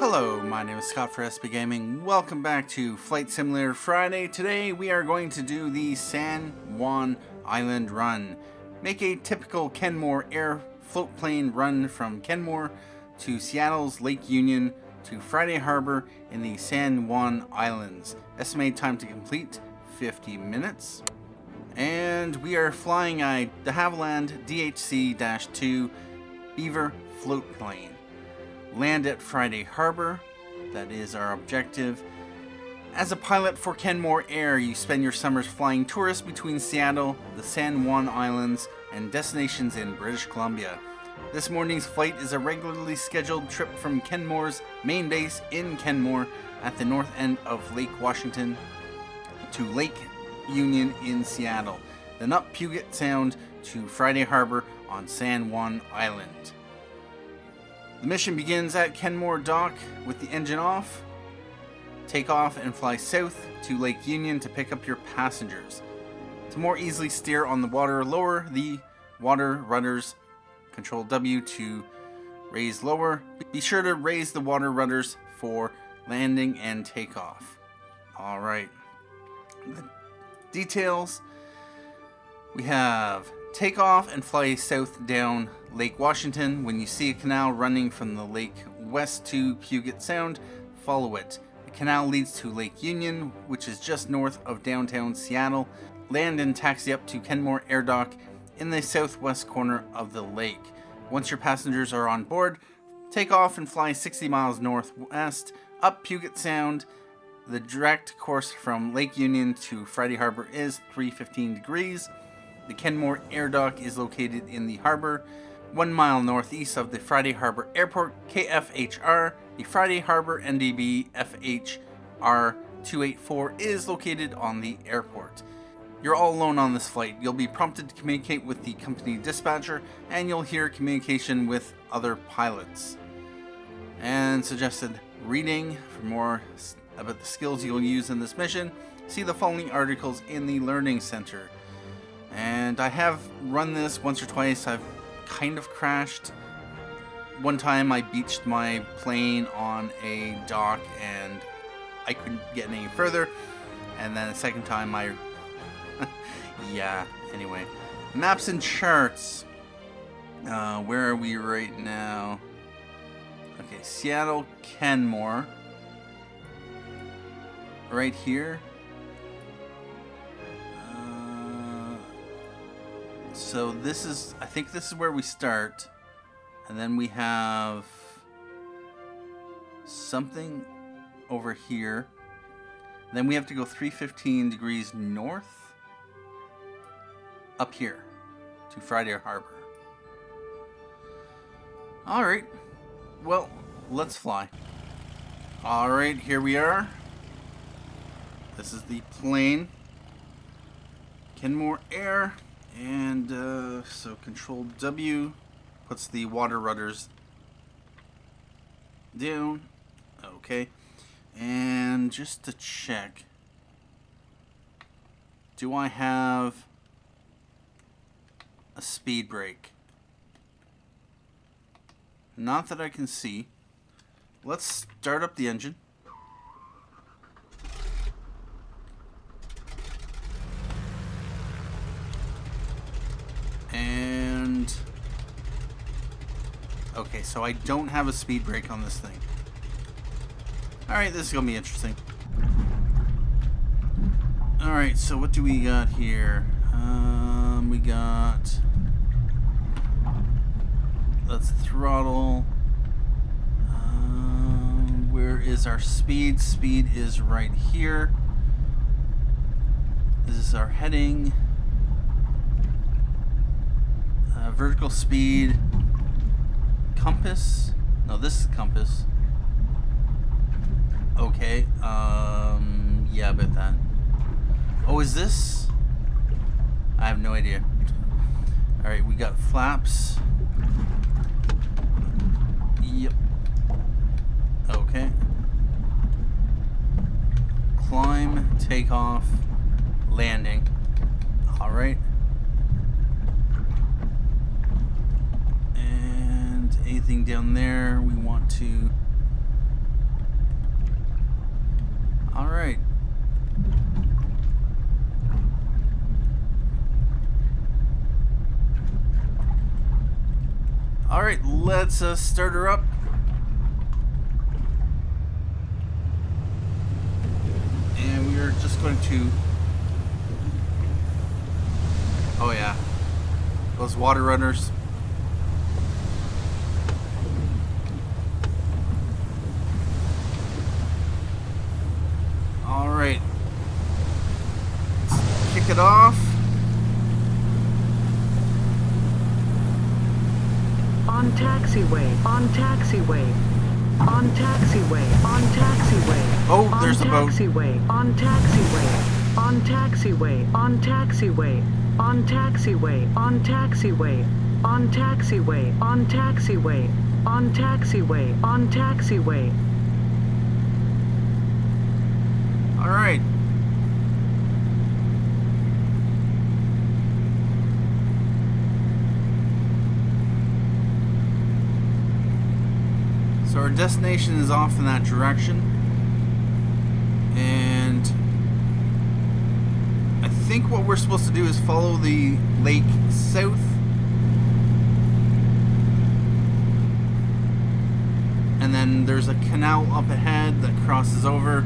Hello, my name is Scott for SB Gaming. Welcome back to Flight Simulator Friday. Today we are going to do the San Juan Island run. Make a typical Kenmore Air floatplane run from Kenmore to Seattle's Lake Union to Friday Harbor in the San Juan Islands. Estimated time to complete 50 minutes. And we are flying the Havilland DHC-2 Beaver Floatplane. Land at Friday Harbor. That is our objective. As a pilot for Kenmore Air, you spend your summers flying tourists between Seattle, the San Juan Islands, and destinations in British Columbia. This morning's flight is a regularly scheduled trip from Kenmore's Main Base in Kenmore at the north end of Lake Washington to Lake Union in Seattle, then up Puget Sound to Friday Harbor on San Juan Island. The mission begins at Kenmore Dock with the engine off. Take off and fly south to Lake Union to pick up your passengers. To more easily steer on the water, lower the water rudders. Control W to raise lower. Be sure to raise the water rudders for landing and takeoff. Alright. The details. We have take off and fly south down Lake Washington. When you see a canal running from the lake west to Puget Sound, follow it. The canal leads to Lake Union, which is just north of downtown Seattle. Land and taxi up to Kenmore Air Dock in the southwest corner of the lake. Once your passengers are on board, take off and fly 60 miles northwest up Puget Sound. The direct course from Lake Union to Friday Harbor is 315 degrees. The Kenmore Air Dock is located in the harbor, 1 mile northeast of the Friday Harbor Airport, KFHR. The Friday Harbor NDB FHR 284 is located on the airport. You're all alone on this flight. You'll be prompted to communicate with the company dispatcher, and you'll hear communication with other pilots. And suggested reading for more about the skills you'll use in this mission. See the following articles in the Learning Center. And I have run this once or twice. I've kind of crashed. One time I beached my plane on a dock and I couldn't get any further. And then the second time I... yeah, anyway. Maps and charts. Where are we right now? Okay, Seattle, Kenmore. Right here. So this is, I think this is where we start, and then we have something over here. And then we have to go 315 degrees north up here to Friday Harbor. Alright, well, let's fly. Alright, here we are. This is the plane. Kenmore Air. And so Control W puts the water rudders down. Okay. And just to check, do I have a speed brake? Not that I can see. Let's start up the engine. And okay, so I don't have a speed brake on this thing. Alright, this is gonna be interesting. Alright, so what do we got here? We got... let's throttle. Where is our speed? Speed is right here. This is our heading. Vertical speed, compass. No, this is compass. Okay. Yeah, about that. Oh, is this? I have no idea. All right, we got flaps. Yep. Okay. Climb, takeoff, landing. All right. anything down there we want to right. Alright, let's start her up. And we are just going to... Oh yeah, those water runners. Alright, let's kick it off. On taxiway, on taxiway, on taxiway, on taxiway. Oh, there's a boat. On taxiway, on taxiway, on taxiway, on taxiway, on taxiway, on taxiway, on taxiway, on taxiway, on taxiway. All right. So our destination is off in that direction, and I think what we're supposed to do is follow the lake south, and then there's a canal up ahead that crosses over.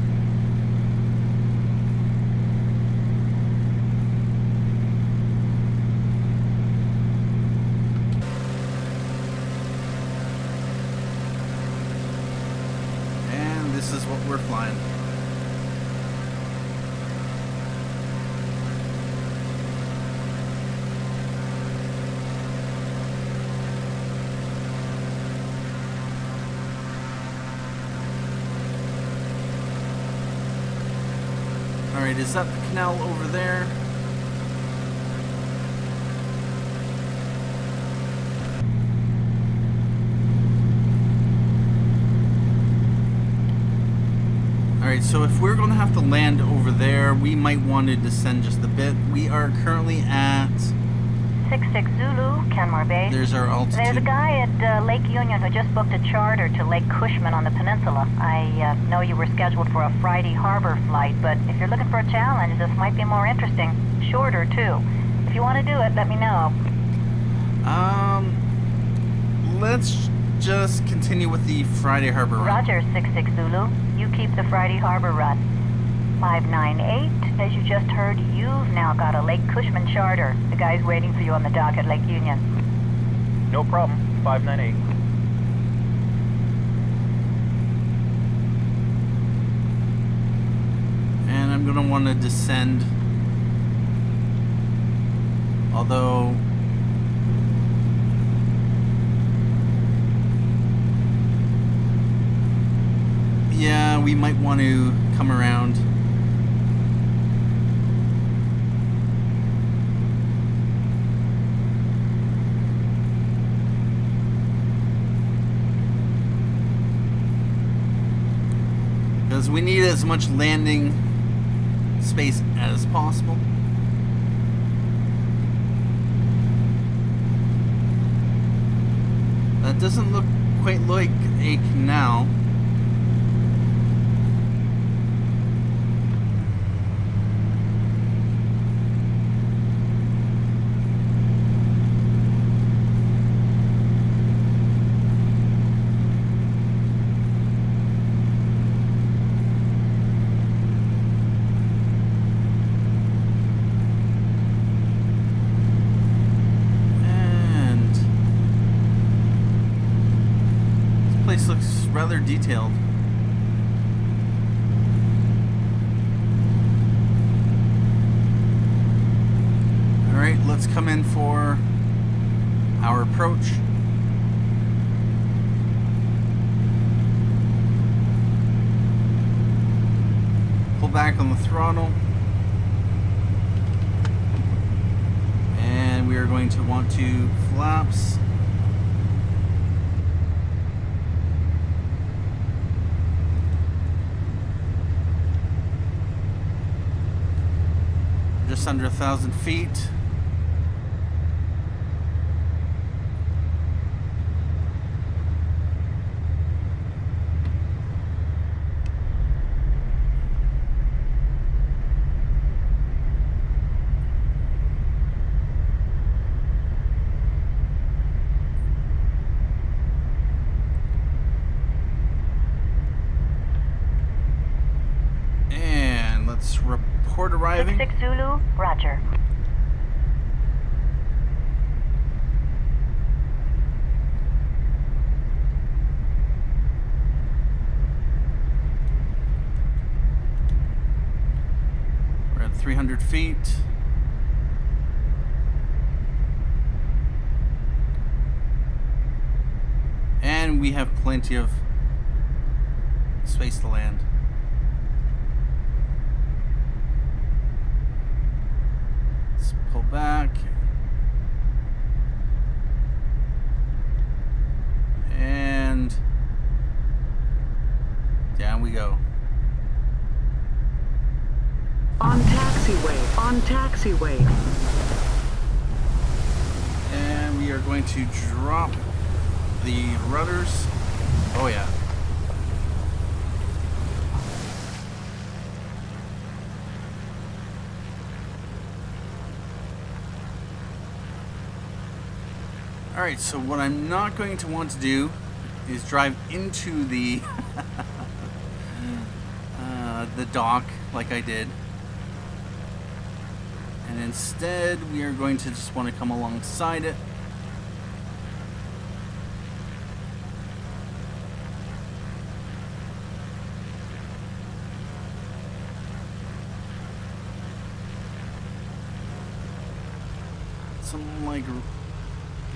This is what we're flying. Alright, is that the canal over there? Alright, so if we're going to have to land over there, we might want to descend just a bit. We are currently at... 66 Zulu, Kenmore Base. There's our altitude. There's a guy at Lake Union who just booked a charter to Lake Cushman on the peninsula. I know you were scheduled for a Friday harbor flight, but if you're looking for a challenge, this might be more interesting. Shorter, too. If you want to do it, let me know. Let's just continue with the Friday harbor run. Roger, 66 Zulu. You keep the Friday harbor run. 598, as you just heard, you've now got a Lake Cushman charter. The guy's waiting for you on the dock at Lake Union. No problem. 598. And I'm going to want to descend. Although... yeah, we might want to come around. Because we need as much landing space as possible. That doesn't look quite like a canal. Looks rather detailed. Alright, let's come in for our approach. Pull back on the throttle. And we are going to want to flaps. Just under 1,000 feet. port arriving. 6 Zulu, roger. We're at 300 feet. And we have plenty of space to land. Let's pull back. And down we go. On taxiway, on taxiway. And we are going to drop the rudders. Oh yeah. Alright, so what I'm not going to want to do is drive into the the dock like I did. And instead we are going to just want to come alongside it. Something like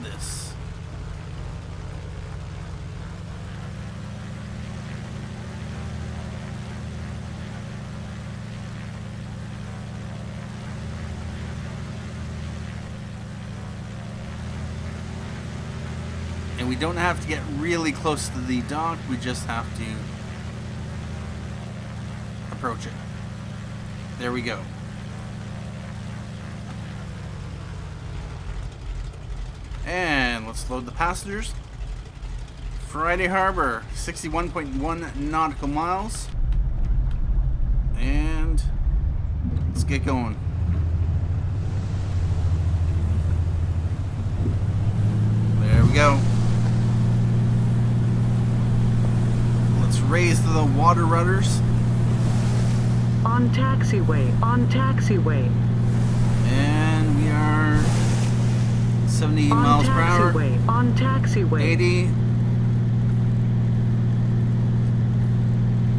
this. And we don't have to get really close to the dock, we just have to approach it. There we go. And let's load the passengers. Friday Harbor, 61.1 nautical miles. And let's get going. There we go. Let's raise the water rudders. On taxiway, on taxiway. And we are 70 On miles per hour. taxiway, on taxiway. 80.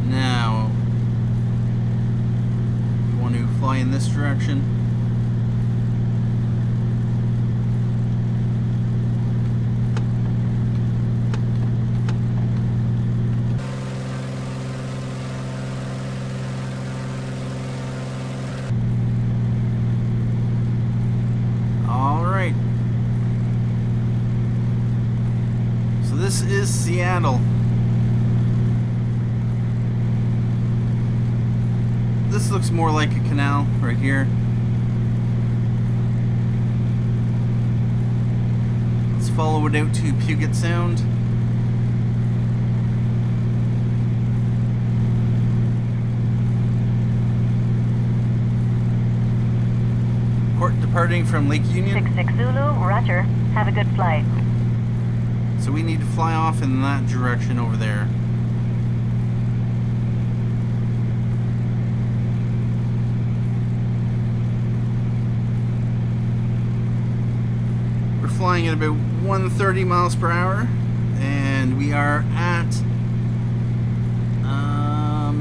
Now, we want to fly in this direction. This is Seattle. This looks more like a canal right here. Let's follow it out to Puget Sound. Port departing from Lake Union. 66 Zulu, roger. Have a good flight. So we need to fly off in that direction over there. We're flying at about 130 miles per hour, and we are at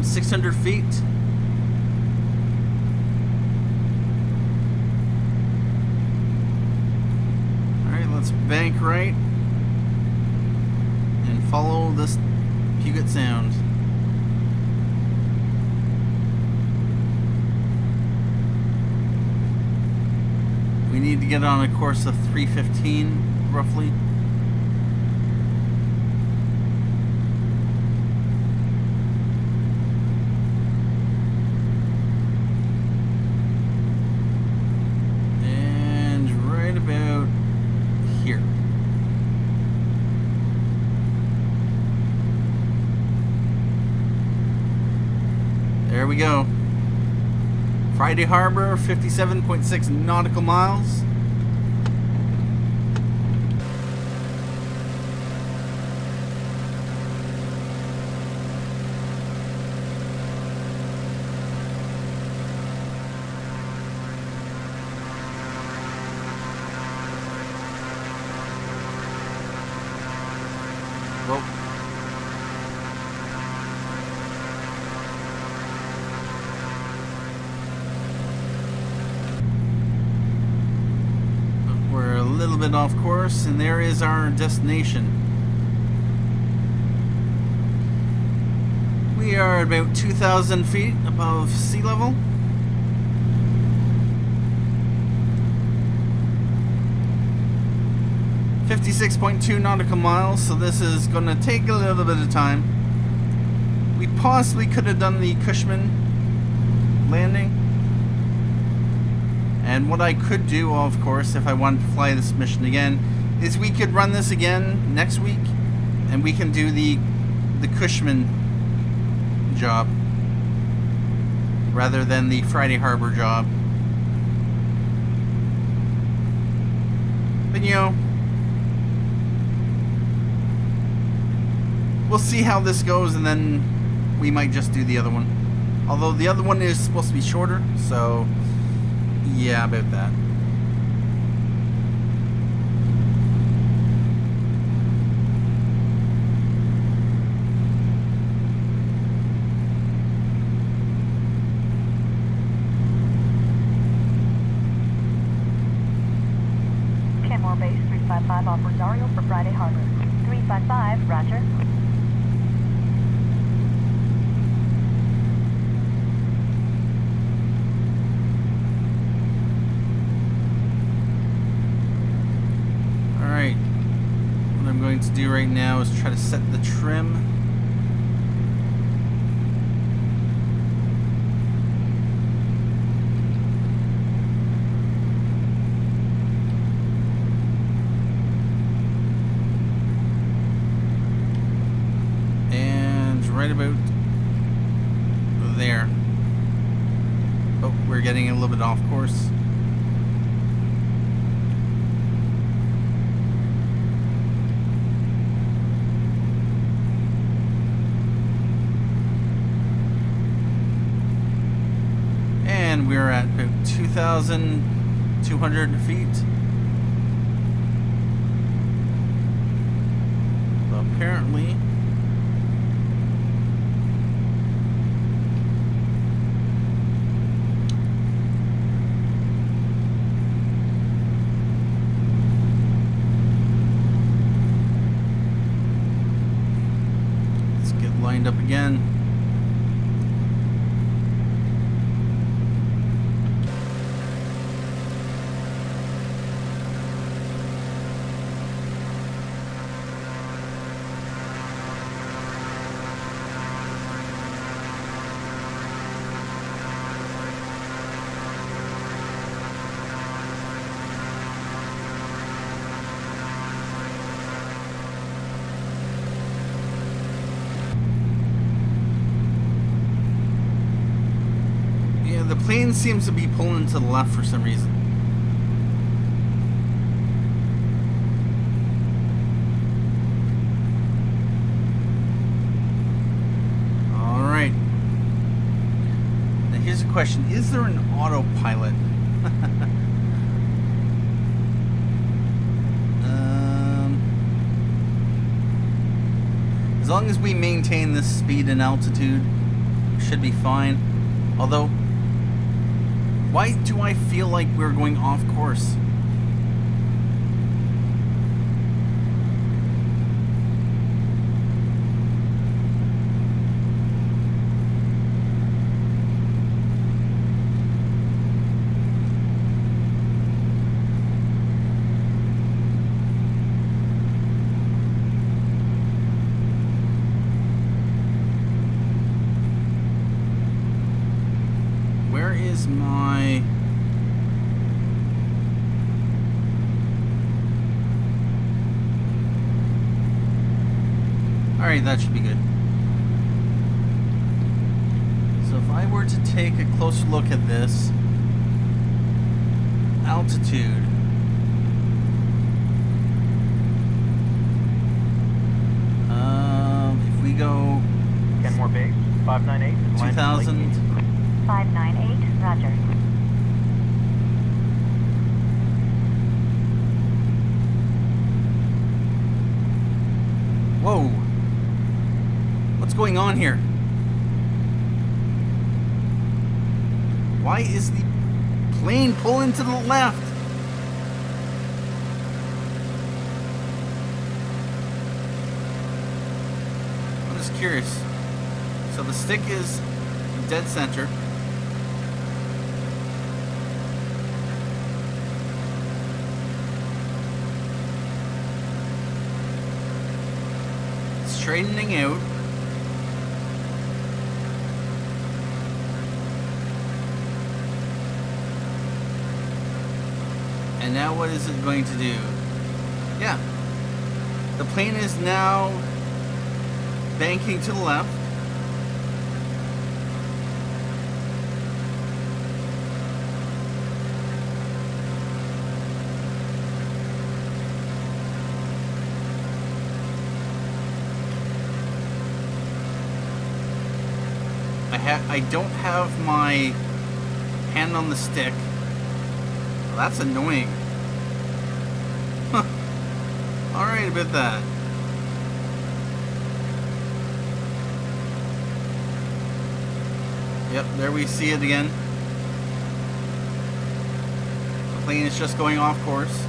600 feet. Alright, let's bank right. Follow this Puget Sound. We need to get on a course of 315 roughly. And right about here. There we go. Friday Harbor, 57.6 nautical miles. Whoa. We're a little bit off course, and there is our destination. We are about 2,000 feet above sea level. .2 nautical miles, so this is going to take a little bit of time. We possibly could have done the Cushman landing. And what I could do, of course, if I wanted to fly this mission again, is we could run this again next week, and we can do the Cushman job rather than the Friday Harbor job. But you know, we'll see how this goes, and then we might just do the other one. Although the other one is supposed to be shorter, so yeah, about that. Kenmore Base 355 off Rosario for Friday Harbor. 355, roger. Alright, what I'm going to do right now is try to set the trim. And right about there. Oh, we're getting a little bit off course. And we're at about 2,200 feet. So apparently, let's get lined up again. The plane seems to be pulling to the left for some reason. Alright. Now here's a question. Is there an autopilot? As long as we maintain this speed and altitude, should be fine. Although, why do I feel like we're going off course? Where is my... Alright, that should be good. So if I were to take a closer look at this altitude, if we go Kenmore Base 598. 2,000, 598, roger. Whoa. What's going on here? Why is the plane pulling to the left? I'm just curious. So the stick is dead center. Straightening out. And now what is it going to do? Yeah. The plane is now banking to the left. I don't have my hand on the stick. Well, that's annoying. Alright about that. Yep, there we see it again. The plane is just going off course.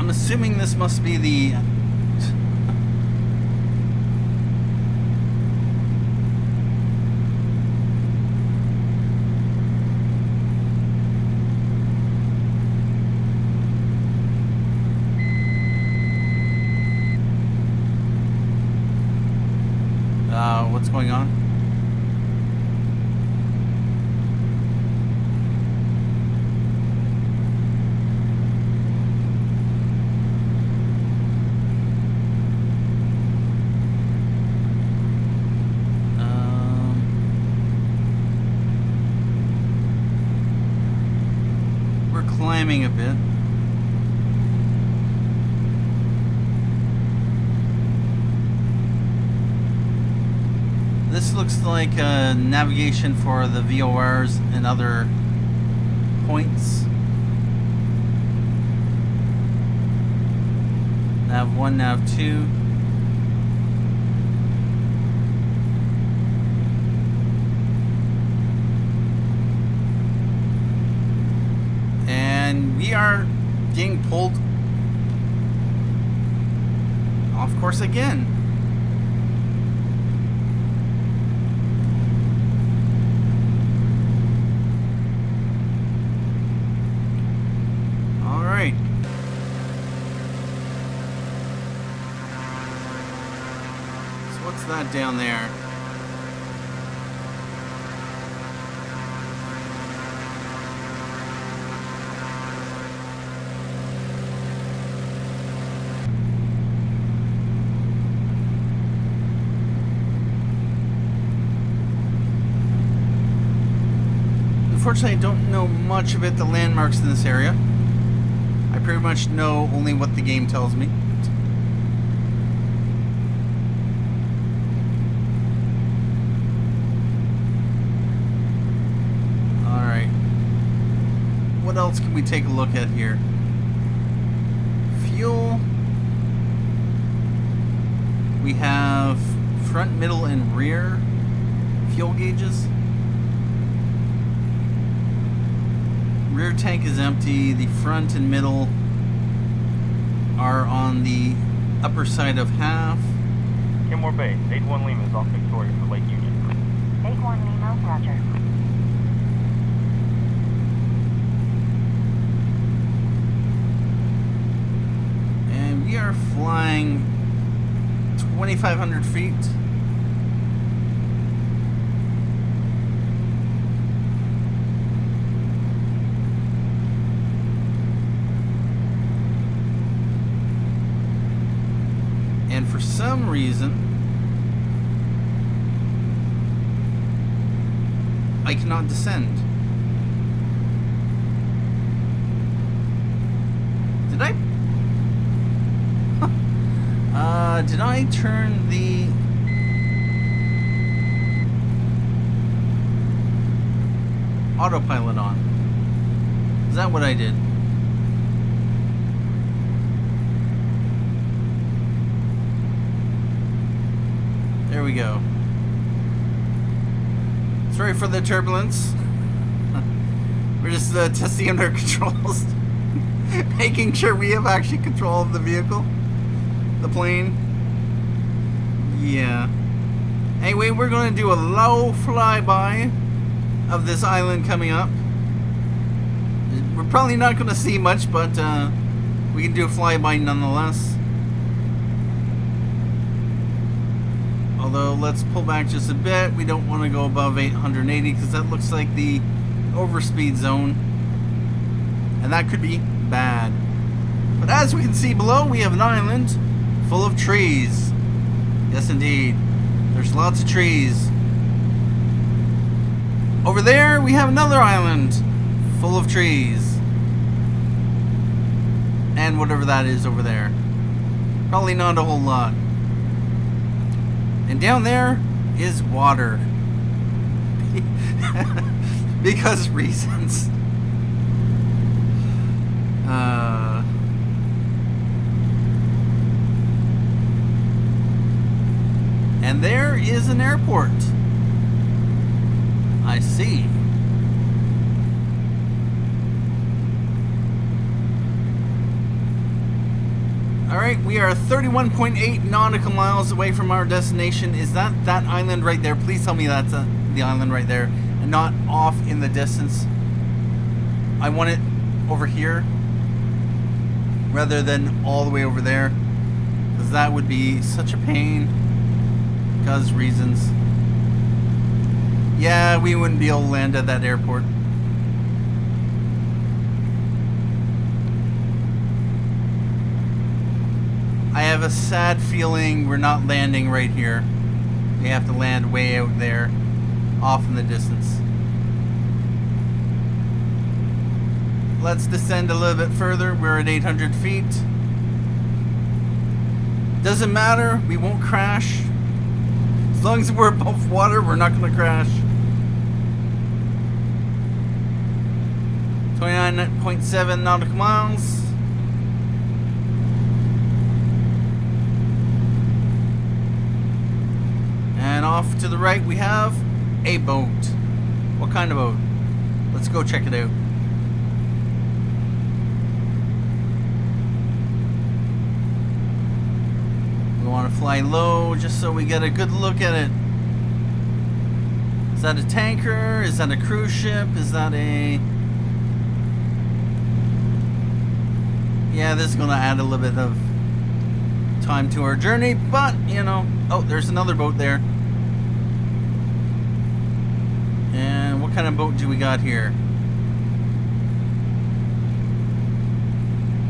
Assuming this must be the what's going on? Climbing a bit. This looks like navigation for the VORs and other points. Nav 1, Nav 2. We are getting pulled off course again. All right. So what's that down there? Unfortunately, I don't know much about the landmarks in this area. I pretty much know only what the game tells me. Alright. What else can we take a look at here? Fuel. We have front, middle, and rear fuel gauges. Rear tank is empty. The front and middle are on the upper side of half. Kenmore Base, 81 Lima is off Victoria for Lake Union. 81 Lima, roger. And we are flying 2,500 feet. And for some reason, I cannot descend. Did I turn the... autopilot on? Is that what I did? There we go. Sorry for the turbulence. We're just testing our controls. Making sure we have actually control of the vehicle. The plane. Yeah. Anyway, we're going to do a low flyby of this island coming up. We're probably not going to see much, but we can do a flyby nonetheless. Although, let's pull back just a bit. We don't want to go above 880 because that looks like the overspeed zone. And that could be bad. But as we can see below, we have an island full of trees. Yes, indeed. There's lots of trees. Over there, we have another island full of trees. And whatever that is over there. Probably not a whole lot. And down there is water. Because reasons. And there is an airport. I see. Alright, we are 31.8 nautical miles away from our destination. Is that island right there? Please tell me that's the island right there and not off in the distance. I want it over here rather than all the way over there, because that would be such a pain because reasons. Yeah, we wouldn't be able to land at that airport. I have a sad feeling we're not landing right here. We have to land way out there, off in the distance. Let's descend a little bit further. We're at 800 feet. Doesn't matter, we won't crash. As long as we're above water, we're not going to crash. 29.7 nautical miles. And off to the right we have a boat. What kind of boat? Let's go check it out. We want to fly low just so we get a good look at it. Is that a tanker? Is that a cruise ship? Is that a... Yeah, this is going to add a little bit of time to our journey, but, you know... Oh, there's another boat there. And what kind of boat do we got here?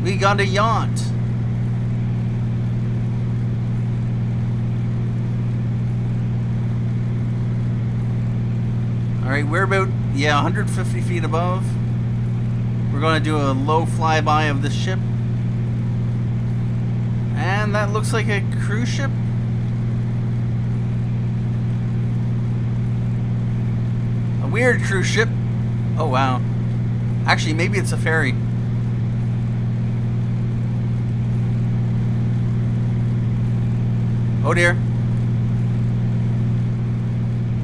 We got a yacht. Alright, we're about, 150 feet above. We're going to do a low flyby of this ship. And that looks like a cruise ship. A weird cruise ship. Oh, wow. Actually, maybe it's a ferry. Oh, dear.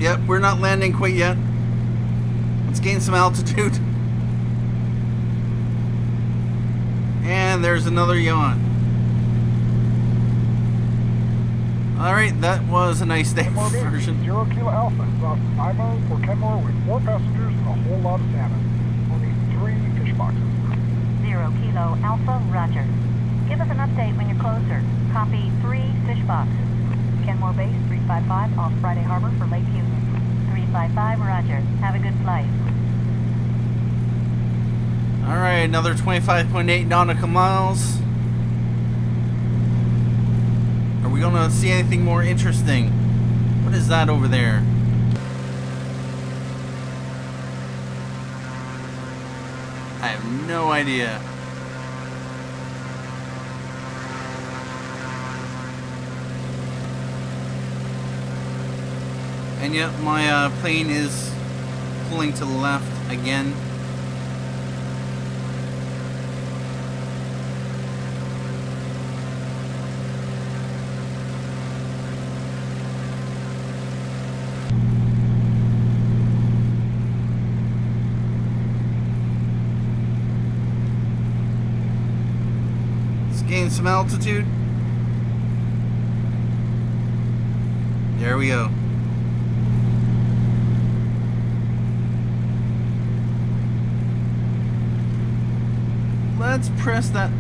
Yep, we're not landing quite yet. Let's gain some altitude. And there's another yacht. Alright, that was a nice day Kenmore Base, version. 0 Kilo Alpha, cross IMO for Kenmore with 4 passengers and a whole lot of salmon. Only 3 fish boxes. 0 Kilo Alpha, roger. Give us an update when you're closer. Copy 3 fish boxes. Kenmore Base 355 off Friday Harbor for Lake Union. 355, roger. Have a good flight. Alright, another 25.8 nautical miles. Are we going to see anything more interesting? What is that over there? I have no idea. And yet my plane is pulling to the left again. Let's gain some altitude. There we go. Let's press that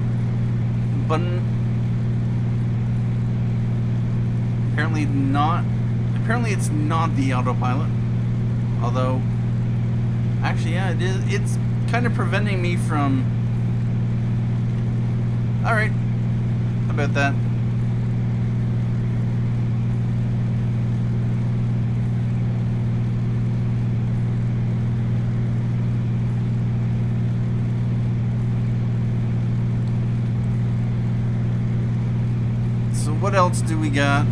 button. Apparently not. Apparently it's not the autopilot. Although, actually, yeah, it is. It's kind of preventing me from. All right, how about that? So what else do we got?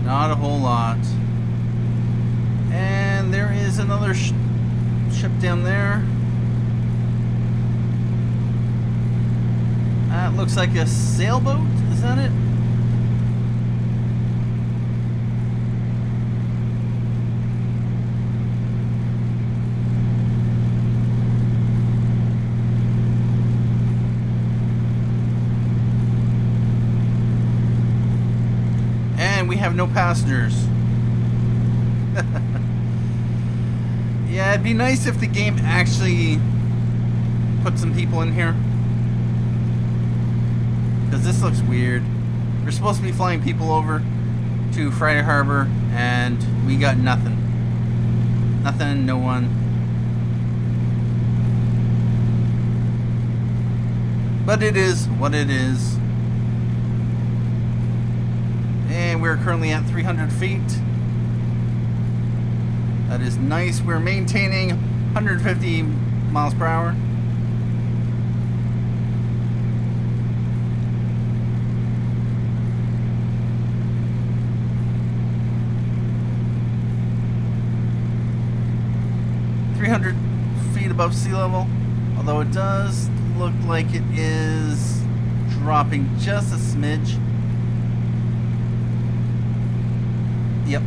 Not a whole lot. And there is another ship down there. That looks like a sailboat, is that it? We have no passengers. Yeah, it'd be nice if the game actually put some people in here, because this looks weird. We're supposed to be flying people over to Friday Harbor, and we got nothing. Nothing, no one. But it is what it is. And we're currently at 300 feet. That is nice. We're maintaining 150 miles per hour. Above sea level, although it does look like it is dropping just a smidge. Yep.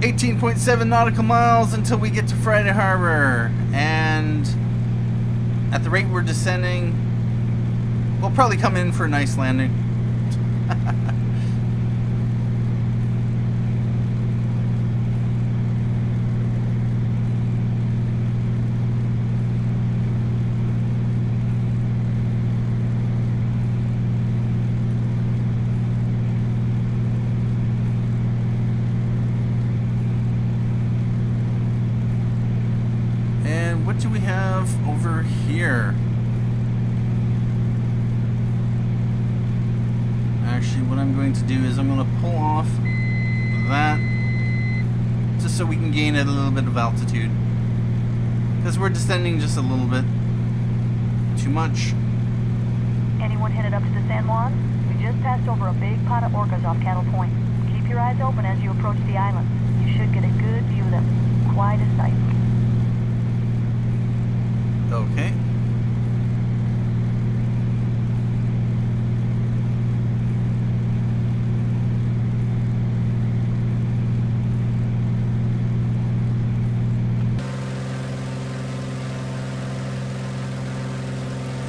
18.7 nautical miles until we get to Friday Harbor, and at the rate we're descending, we'll probably come in for a nice landing. What do we have over here? Actually, what I'm going to do is I'm going to pull off that just so we can gain a little bit of altitude, because we're descending just a little bit too much. Anyone headed up to the San Juan? We just passed over a big pot of orcas off Cattle Point. Keep your eyes open as you approach the island. You should get a good view of them. Quite a sight. Okay.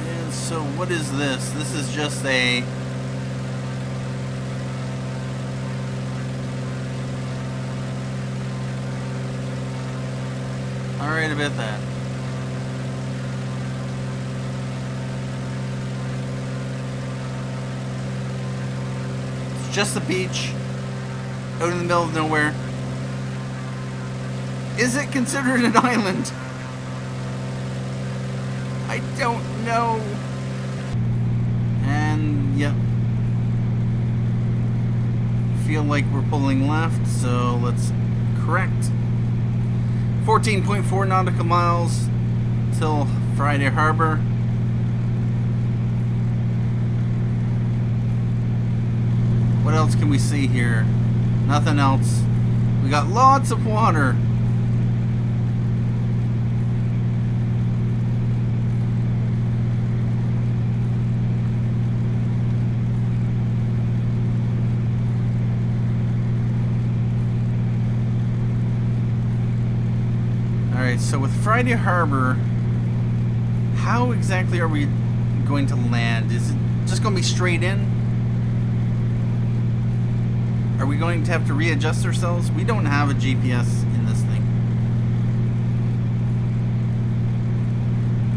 And so what is this? This is just a... Alright about that. Just the beach out in the middle of nowhere. Is it considered an island? I don't know. And yep, feel like we're pulling left, so let's correct. 14.4 nautical miles till Friday Harbor. What else can we see here? Nothing else. We got lots of water. Alright, so with Friday Harbor, how exactly are we going to land? Is it just going to be straight in? Are we going to have to readjust ourselves? We don't have a GPS in this thing.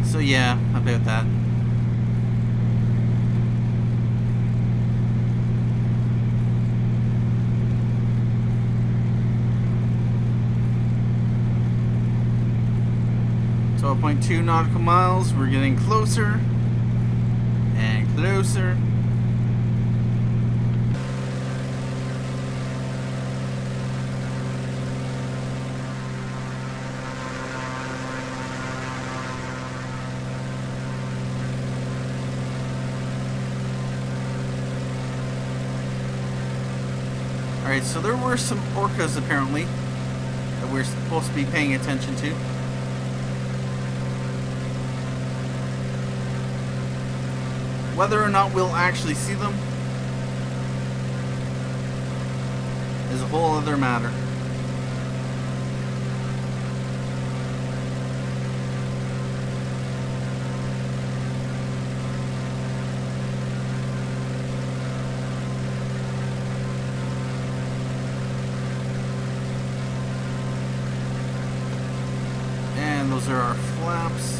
So yeah, about that. So 12.2 nautical miles, we're getting closer and closer. Alright, so there were some orcas apparently that we're supposed to be paying attention to. Whether or not we'll actually see them is a whole other matter. And those are our flaps.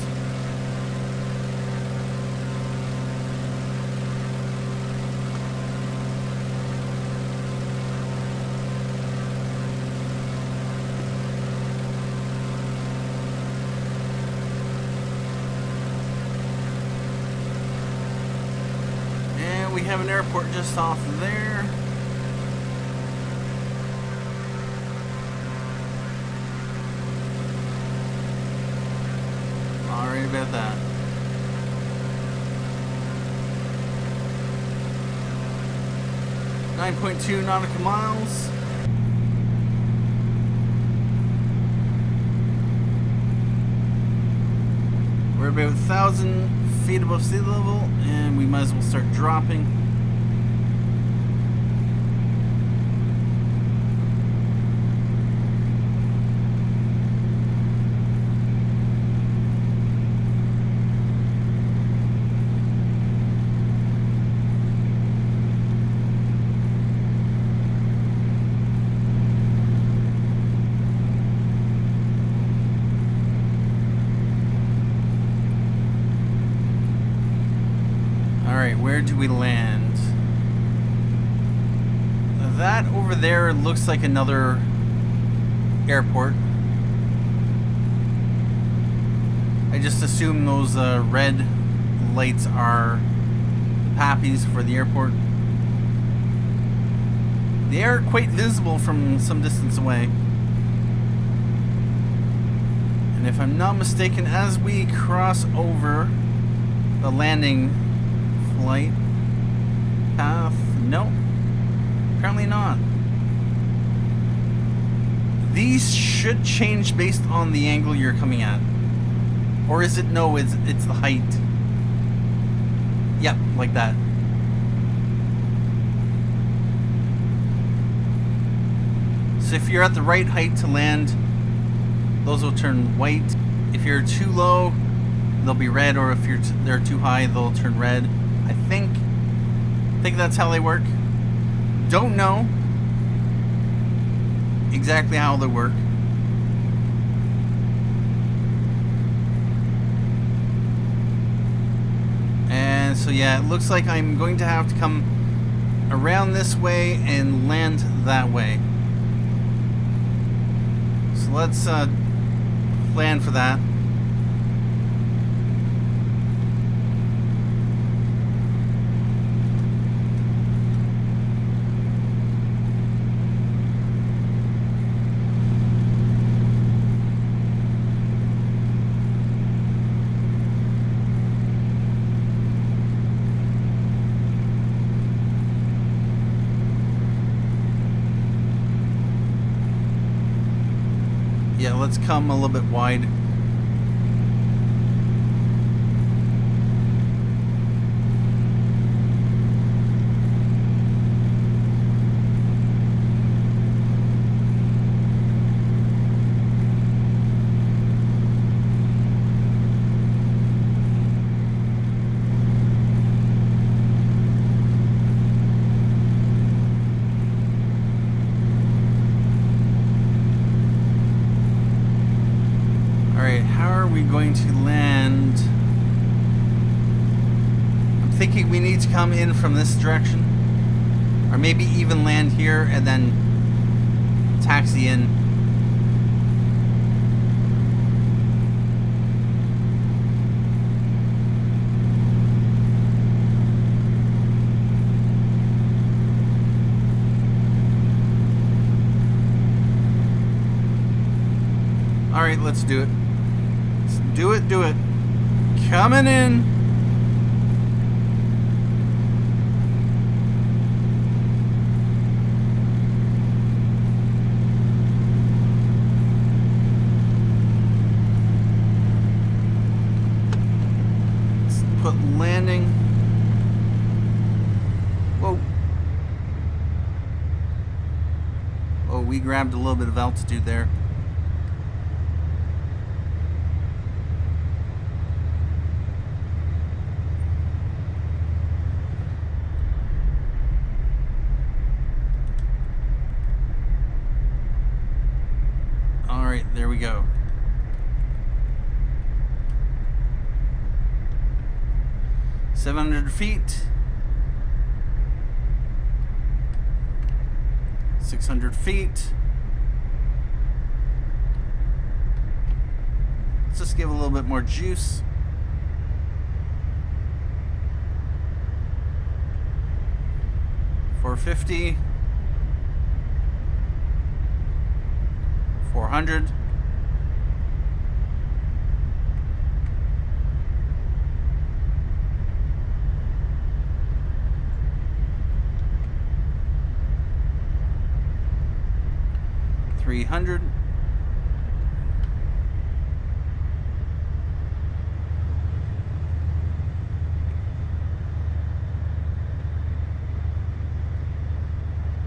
We have an airport just off there. Alright about that. .2 nautical miles. We're about 1,000 feet above sea level, and we might as well start dropping. Where do we land? That over there looks like another airport. I just assume those red lights are the poppies for the airport. They are quite visible from some distance away. And if I'm not mistaken, as we cross over the landing flight path, no, apparently not. These should change based on the angle you're coming at. Or is it, no, it's the height. Yep, like that. So if you're at the right height to land, those will turn white. If you're too low, they'll be red, or if they're too high, they'll turn red. I think that's how they work. Don't know exactly how they work. And so yeah, it looks like I'm going to have to come around this way and land that way. So let's plan for that. let's come a little bit wide. Going to land. I'm thinking we need to come in from this direction, or maybe even land here and then taxi in. All right, let's do it. Do it. Coming in. Let's put landing. Whoa. Oh, we grabbed a little bit of altitude there. There we go. $700 feet. 600 feet. Let's just give a little bit more juice. $450. 400. $300.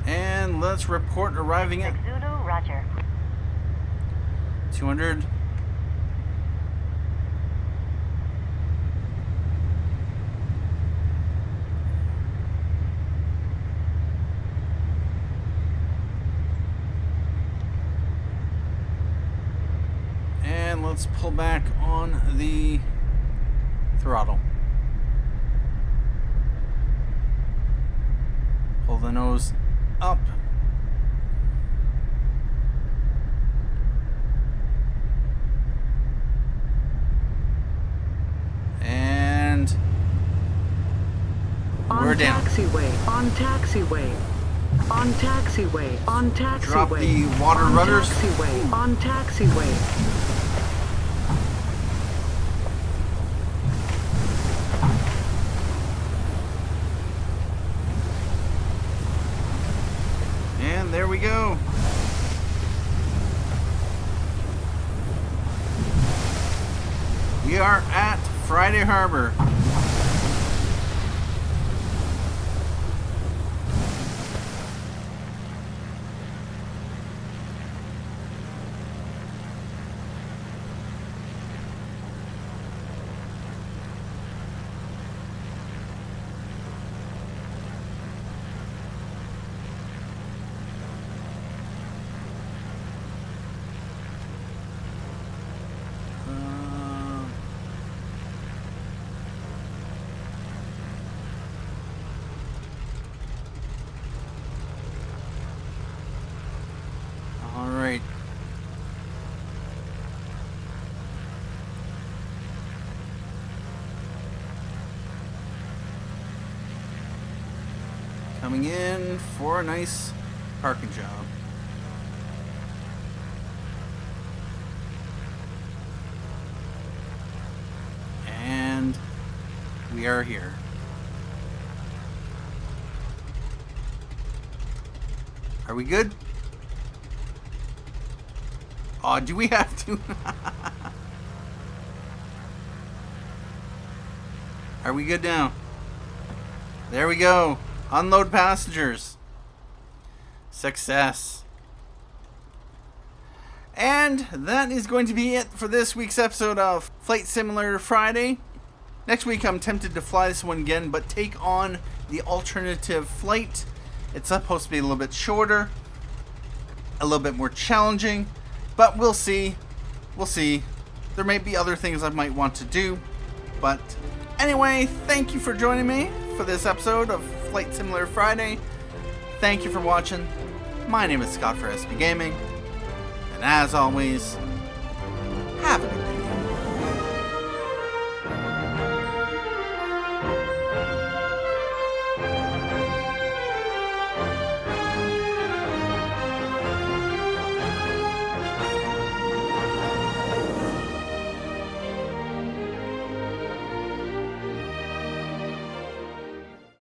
And let's report arriving at Zulu, roger. 200. And let's pull back on the throttle. Pull the nose up. And we're down. On taxiway. On taxiway. On taxiway. Drop the water on rudders. Taxiway. On taxiway. And there we go. We are at Friday Harbor. All right. Coming in for a nice parking job. And we are here. Are we good? Oh, do we have to? Are we good now? There we go. Unload passengers. Success. And that is going to be it for this week's episode of Flight Simulator Friday. Next week I'm tempted to fly this one again, but take on the alternative flight. It's supposed to be a little bit shorter, a little bit more challenging, but we'll see. We'll see. There may be other things I might want to do, but anyway, thank you for joining me for this episode of Flight Simulator Friday. Thank you for watching. My name is Scott for SB Gaming, and as always,